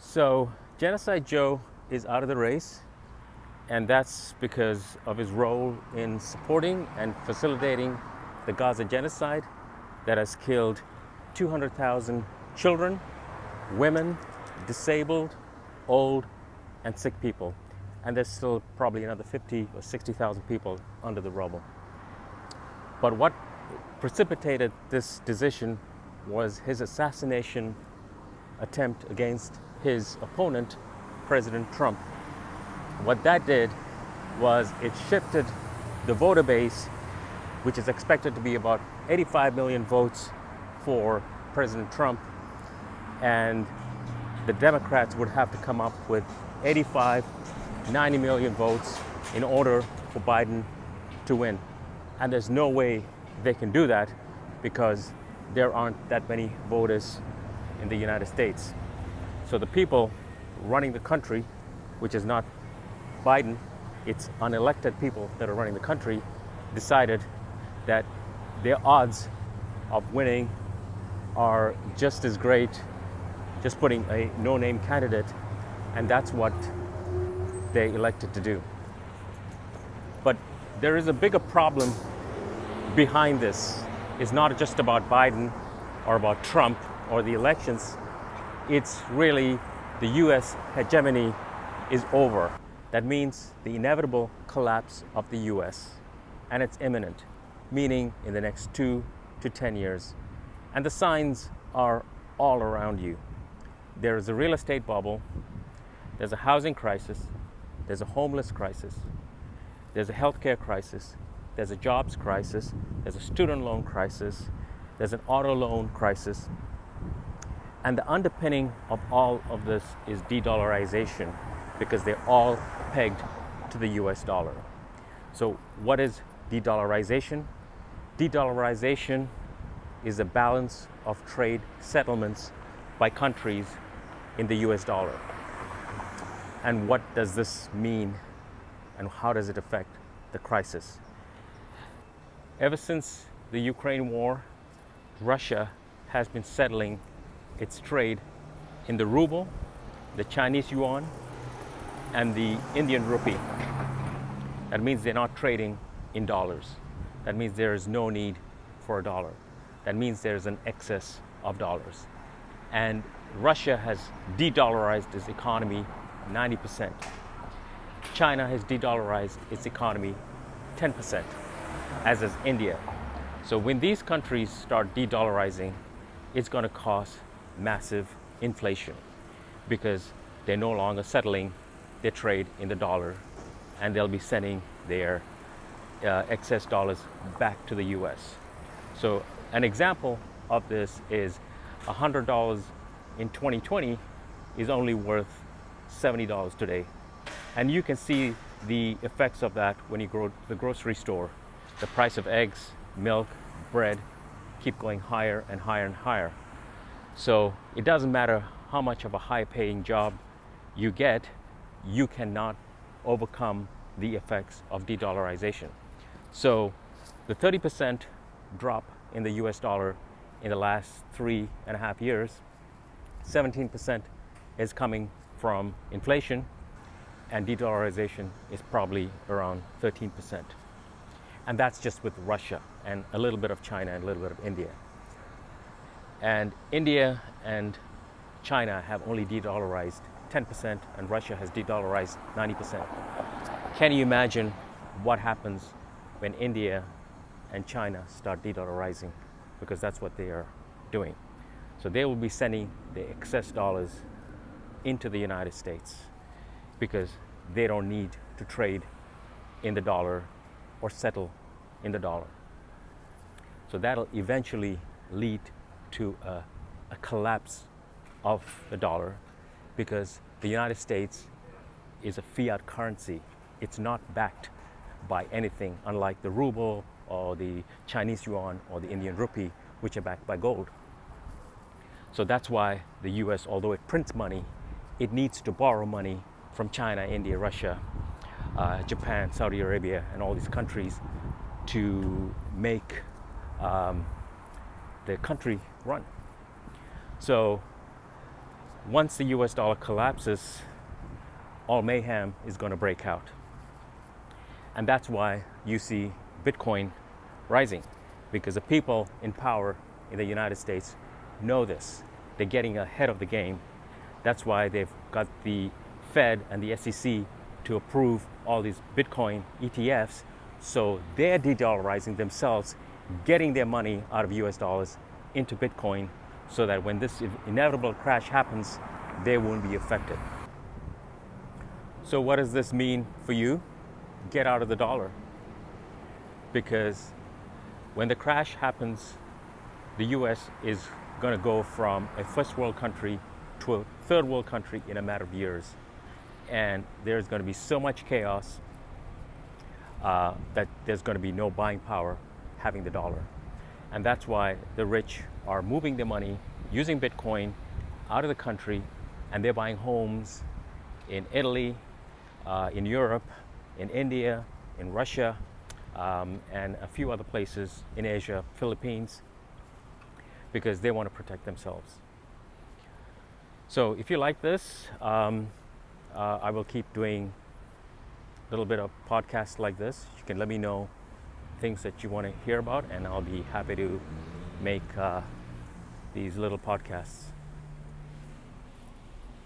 So, Genocide Joe is out of the race, and that's because of his role in supporting and facilitating the Gaza genocide that has killed 200,000 children, women, disabled, old, and sick people. And there's still probably another 50 or 60,000 people under the rubble. But what precipitated this decision was his assassination attempt against his opponent, President Trump. What that did was it shifted the voter base, which is expected to be about 85 million votes for President Trump, and the Democrats would have to come up with 85, 90 million votes in order for Biden to win. And there's no way they can do that because there aren't that many voters in the United States. So the people running the country, which is not Biden, it's unelected people that are running the country, decided that their odds of winning are just as great just putting a no-name candidate, and that's what they elected to do. But there is a bigger problem behind this. It's not just about Biden or about Trump or the elections. It's really the US hegemony is over. That means the inevitable collapse of the US, and it's imminent, meaning in the next 2 to 10 years. And the signs are all around you. There is a real estate bubble, there's a housing crisis, there's a homeless crisis, there's a healthcare crisis, there's a jobs crisis, there's a student loan crisis, there's an auto loan crisis. And the underpinning of all of this is de-dollarization, because they're all pegged to the US dollar. So what is de-dollarization? De-dollarization is a balance of trade settlements by countries in the US dollar. And what does this mean, and how does it affect the crisis? Ever since the Ukraine war, Russia has been settling its trade in the ruble, the Chinese yuan, and the Indian rupee. That means they're not trading in dollars. That means there is no need for a dollar. That means there's an excess of dollars. And Russia has de-dollarized its economy 90%. China has de-dollarized its economy 10%, as has India. So when these countries start de-dollarizing, it's going to cause massive inflation because they're no longer settling their trade in the dollar, and they'll be sending their excess dollars back to the US. So an example of this is $100 in 2020 is only worth $70 today. And you can see the effects of that when you go to the grocery store. The price of eggs, milk, bread keep going higher and higher and higher. So it doesn't matter how much of a high-paying job you get, you cannot overcome the effects of de-dollarization. So the 30% drop in the US dollar in the last 3.5 years, 17% is coming from inflation, and de-dollarization is probably around 13%. And that's just with Russia and a little bit of China and a little bit of India. And India and China have only de-dollarized 10%, and Russia has de-dollarized 90%. Can you imagine what happens when India and China start de-dollarizing? Because that's what they are doing. So they will be sending the excess dollars into the United States because they don't need to trade in the dollar or settle in the dollar. So that'll eventually lead to a collapse of the dollar because the United States is a fiat currency. It's not backed by anything, unlike the ruble or the Chinese yuan or the Indian rupee, which are backed by gold. So that's why the US, although it prints money, it needs to borrow money from China, India, Russia, Japan, Saudi Arabia, and all these countries to make the country run. So once the US dollar collapses, all mayhem is going to break out. And that's why you see Bitcoin rising, because the people in power in the United States know this. They're getting ahead of the game. That's why they've got the Fed and the SEC to approve all these Bitcoin ETFs. So they're de-dollarizing themselves, getting their money out of US dollars into Bitcoin, so that when this inevitable crash happens, they won't be affected. So what does this mean for you? Get out of the dollar. Because when the crash happens, the US is going to go from a first world country to a third world country in a matter of years. And there's going to be so much chaos that there's going to be no buying power having the dollar. And that's why the rich are moving their money using Bitcoin out of the country, and they're buying homes in Italy, in Europe, in India, in Russia, and a few other places in Asia, Philippines, because they want to protect themselves. So if you like this, I will keep doing a little bit of podcasts like this. You can let me know things that you want to hear about, and I'll be happy to make these little podcasts.